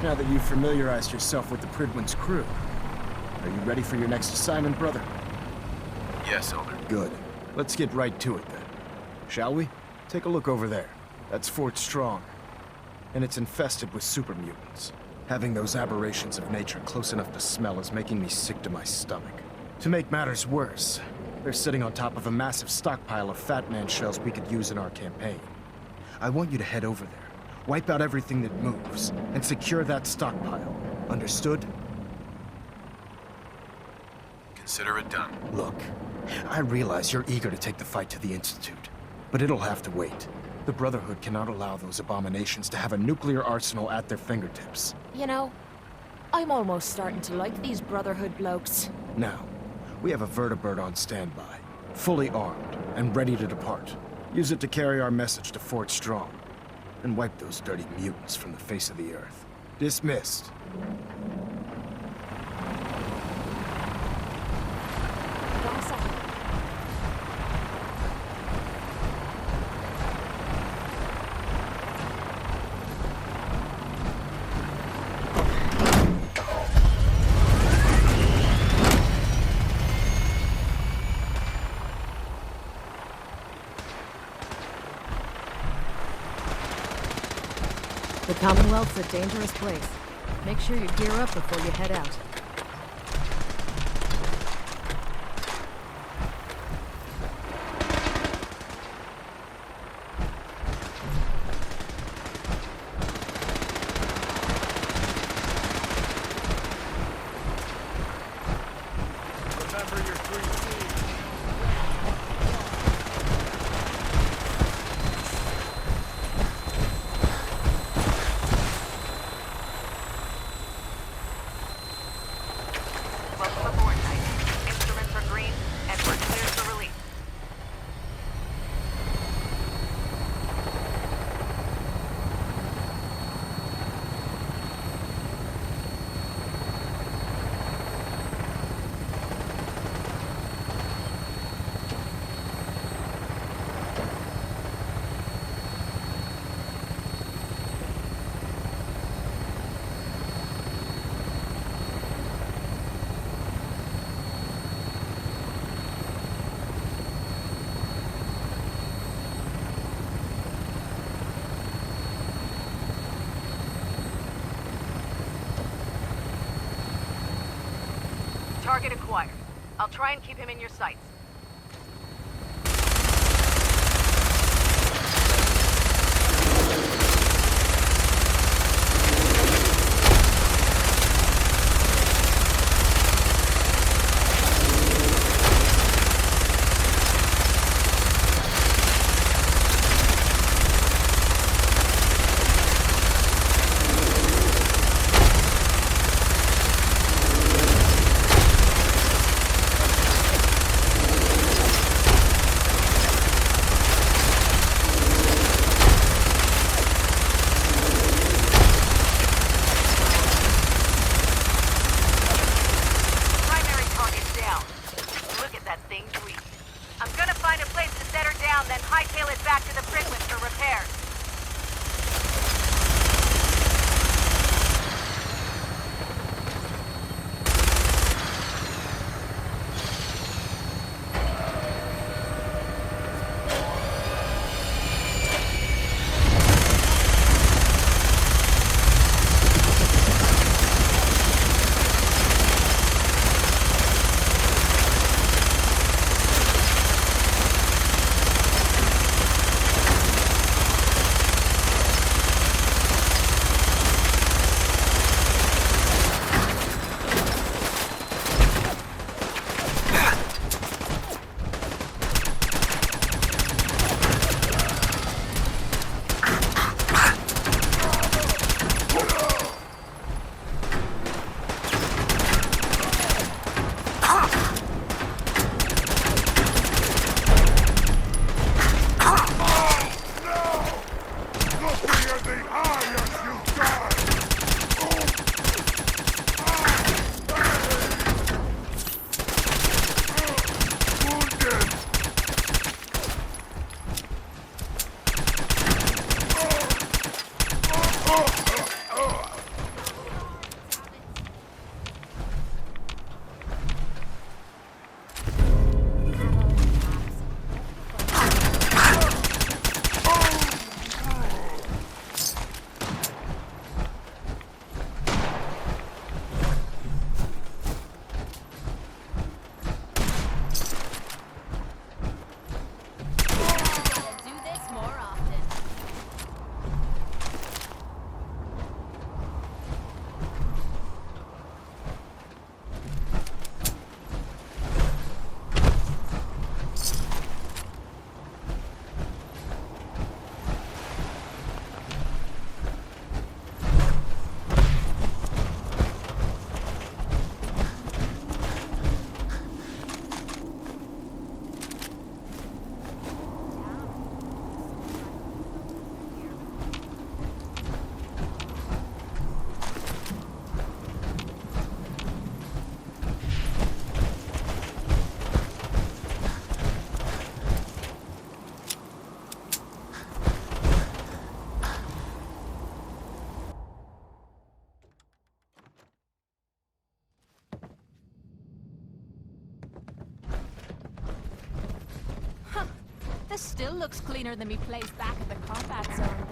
Now that you've familiarized yourself with the Prydwen's crew, are you ready for your next assignment, brother? Yes, Elder. Good. Let's get right to it then. Shall we? Take a look over there. That's Fort Strong. And it's infested with super mutants. Having those aberrations of nature close enough to smell is making me sick to my stomach. To make matters worse, they're sitting on top of a massive stockpile of Fat Man shells we could use in our campaign. I want you to head over there, wipe out everything that moves, and secure that stockpile. Understood? Consider it done. Look, I realize you're eager to take the fight to the Institute, but it'll have to wait. The Brotherhood cannot allow those abominations to have a nuclear arsenal at their fingertips. You know, I'm almost starting to like these Brotherhood blokes. Now, we have a vertibird on standby, fully armed and ready to depart. Use it to carry our message to Fort Strong, and wipe those dirty mutants from the face of the earth. Dismissed. The Commonwealth's a dangerous place. Make sure you gear up before you head out. Remember your 3 C's. Welcome aboard, Knight. Instruments are green, and we're clear for release. Target acquired. I'll try and keep him in your sights. This still looks cleaner than me place back at the combat zone.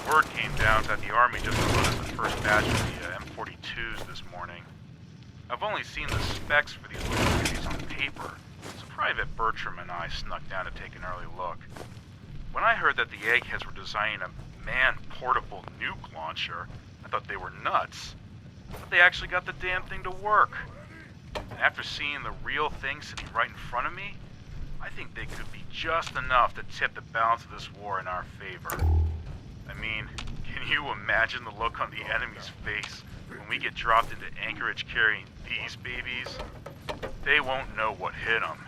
Word came down that the Army just loaded the first batch of the M42s this morning. I've only seen the specs for these little beauties on paper, so Private Bertram and I snuck down to take an early look. When I heard that the Eggheads were designing a man-portable nuke launcher, I thought they were nuts. But they actually got the damn thing to work. And after seeing the real thing sitting right in front of me, I think they could be just enough to tip the balance of this war in our favor. I mean, can you imagine the look on the enemy's face when we get dropped into Anchorage carrying these babies? They won't know what hit them.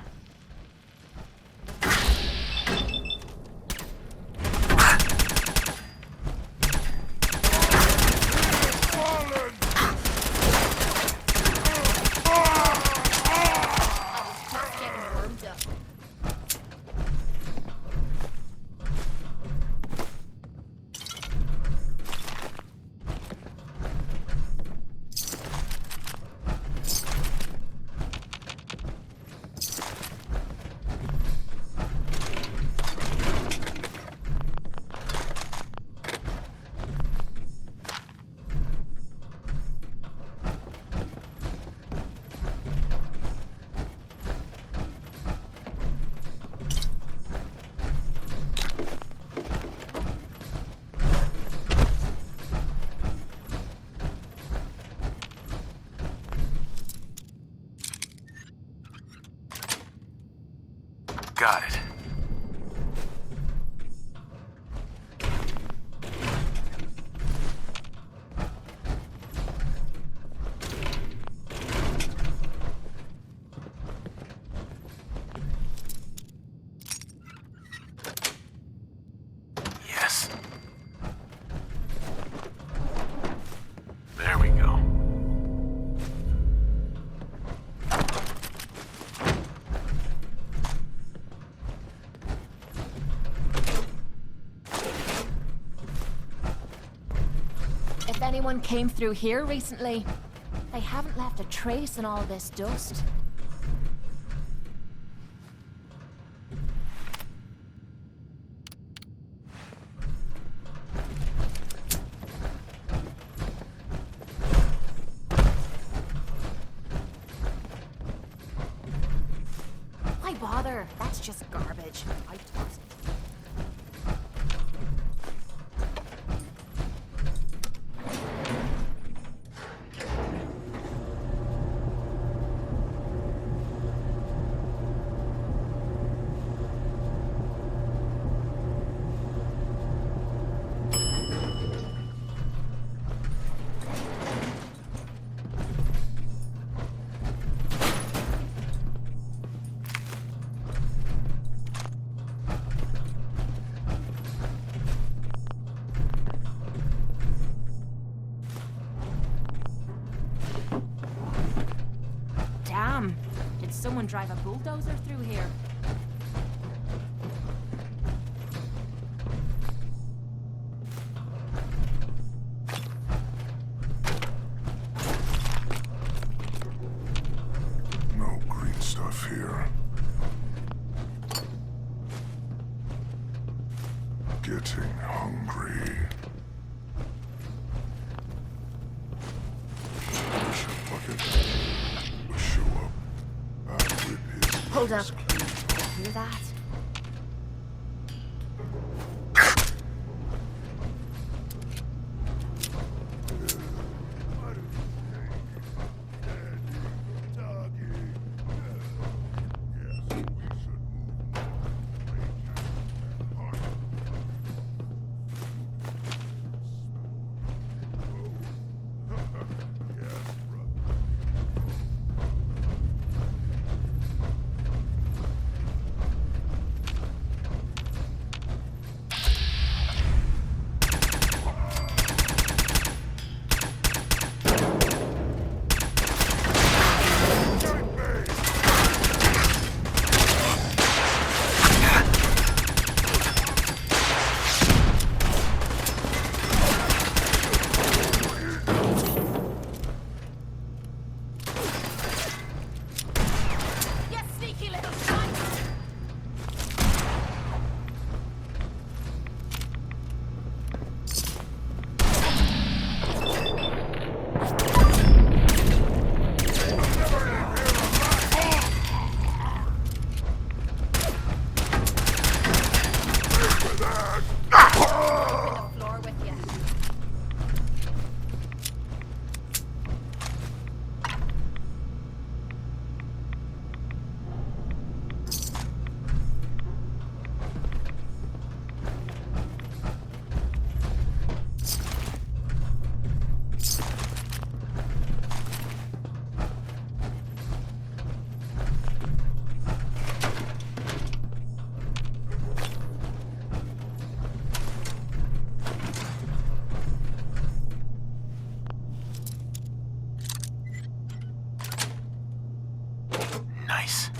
Got it. Yes. There we go. If anyone came through here recently, they haven't left a trace in all this dust. Why bother? That's just garbage. I toss it. someone drive a bulldozer through here. No green stuff here. Getting hungry. Pressure bucket will show up. I'll rip his Hold up. legs. Hear that? Nice.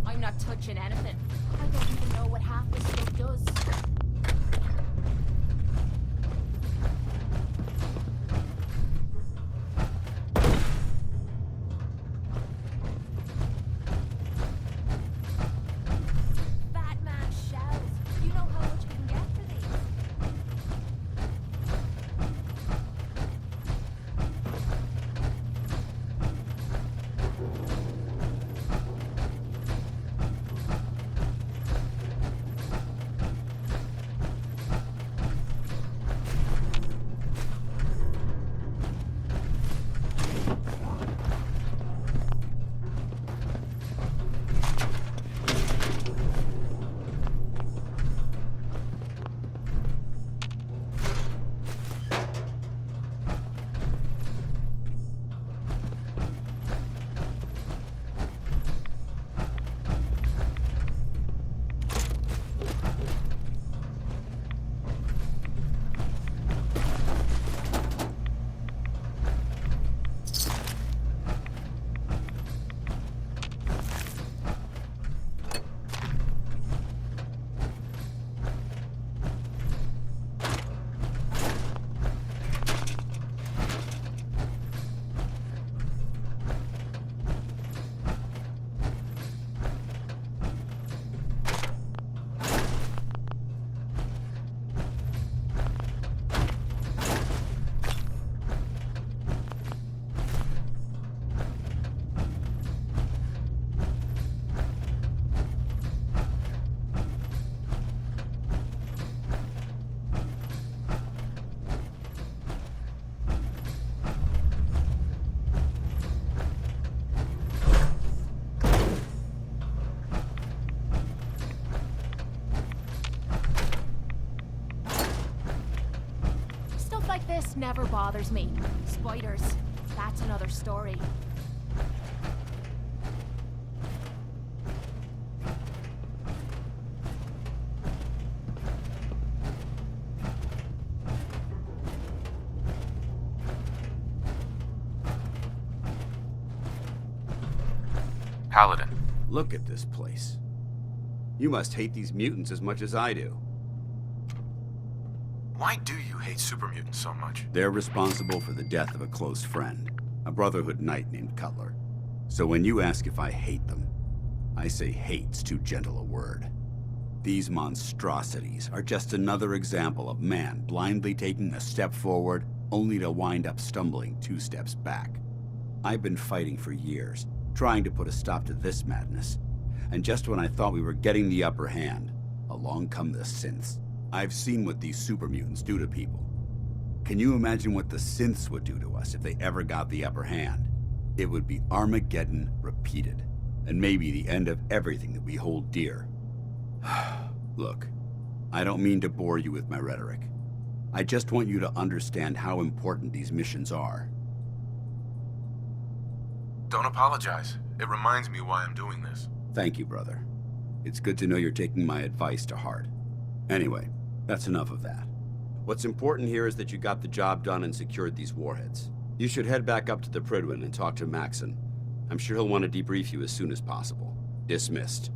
I'm not touching anything. I don't even know what half this stuff does. Batman shells. You know how much we can get for these? Stuff like this never bothers me. Spiders, that's another story. Paladin. Look at this place. You must hate these mutants as much as I do. Why do you hate super mutants so much? They're responsible for the death of a close friend, a Brotherhood knight named Cutler. So when you ask if I hate them, I say hate's too gentle a word. These monstrosities are just another example of man blindly taking a step forward only to wind up stumbling 2 steps back. I've been fighting for years, trying to put a stop to this madness. And just when I thought we were getting the upper hand, along come the synths. I've seen what these super mutants do to people. Can you imagine what the synths would do to us if they ever got the upper hand? It would be Armageddon repeated, and maybe the end of everything that we hold dear. Look, I don't mean to bore you with my rhetoric. I just want you to understand how important these missions are. Don't apologize. It reminds me why I'm doing this. Thank you, brother. It's good to know you're taking my advice to heart. Anyway, that's enough of that. What's important here is that you got the job done and secured these warheads. You should head back up to the Prydwen and talk to Maxon. I'm sure he'll want to debrief you as soon as possible. Dismissed.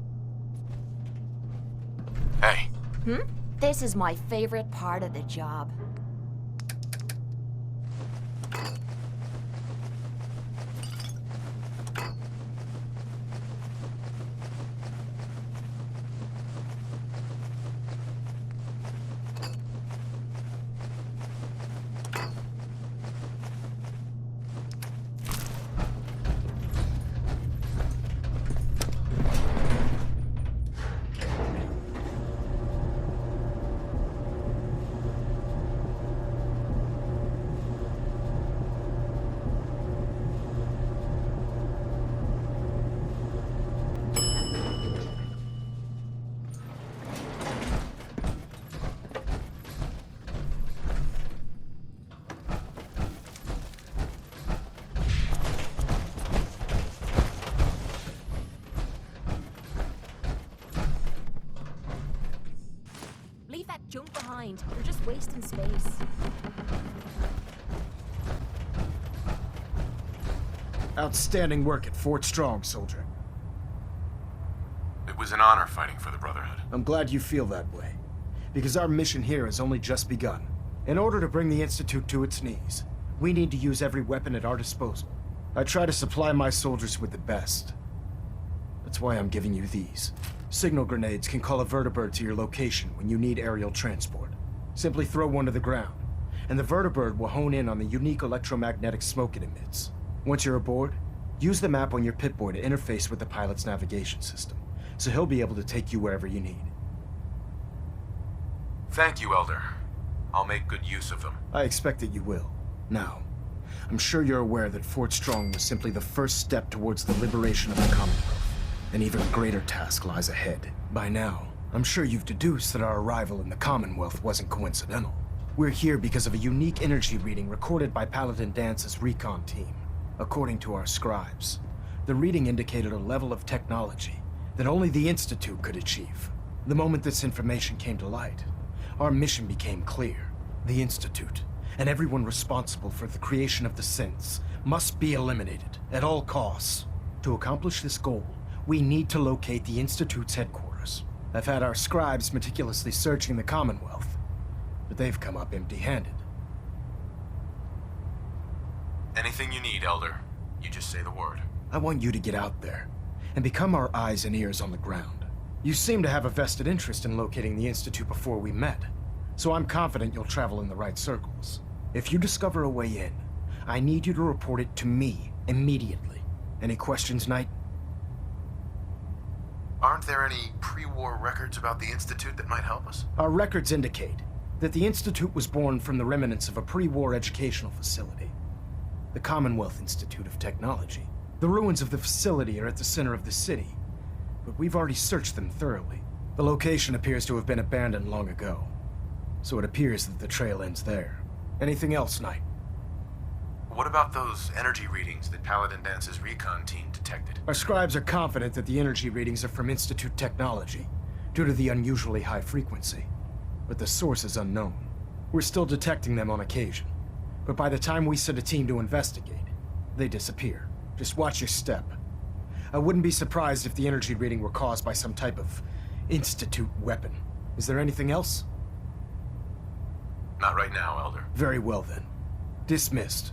Hey, This is my favorite part of the job. Leave that junk behind. You're just wasting space. Outstanding work at Fort Strong, soldier. it was an honor fighting for the Brotherhood. I'm glad you feel that way, because our mission here has only just begun. In order to bring the Institute to its knees, we need to use every weapon at our disposal. I try to supply my soldiers with the best. That's why I'm giving you these. Signal grenades can call a vertibird to your location when you need aerial transport. Simply throw one to the ground, and the vertibird will hone in on the unique electromagnetic smoke it emits. Once you're aboard, use the map on your Pip-Boy to interface with the pilot's navigation system, so he'll be able to take you wherever you need. Thank you, Elder. I'll make good use of them. I expect that you will. Now, I'm sure you're aware that Fort Strong was simply the first step towards the liberation of the Commonwealth. An even greater task lies ahead. By now, I'm sure you've deduced that our arrival in the Commonwealth wasn't coincidental. We're here because of a unique energy reading recorded by Paladin Dance's recon team. According to our scribes, the reading indicated a level of technology that only the Institute could achieve. The moment this information came to light, our mission became clear. The Institute, and everyone responsible for the creation of the synths, must be eliminated at all costs. To accomplish this goal, we need to locate the Institute's headquarters. I've had our scribes meticulously searching the Commonwealth, but they've come up empty-handed. Anything you need, Elder. You just say the word. I want you to get out there and become our eyes and ears on the ground. You seem to have a vested interest in locating the Institute before we met, so I'm confident you'll travel in the right circles. If you discover a way in, I need you to report it to me immediately. Any questions, Knight? Aren't there any pre-war records about the Institute that might help us? Our records indicate that the Institute was born from the remnants of a pre-war educational facility, the Commonwealth Institute of Technology. The ruins of the facility are at the center of the city, but we've already searched them thoroughly. The location appears to have been abandoned long ago, so it appears that the trail ends there. Anything else, Knight? What about those energy readings that Paladin Dance's recon team detected? Our scribes are confident that the energy readings are from Institute technology, due to the unusually high frequency. But the source is unknown. We're still detecting them on occasion, but by the time we send a team to investigate, they disappear. Just watch your step. I wouldn't be surprised if the energy reading were caused by some type of Institute weapon. Is there anything else? Not right now, Elder. Very well then. Dismissed.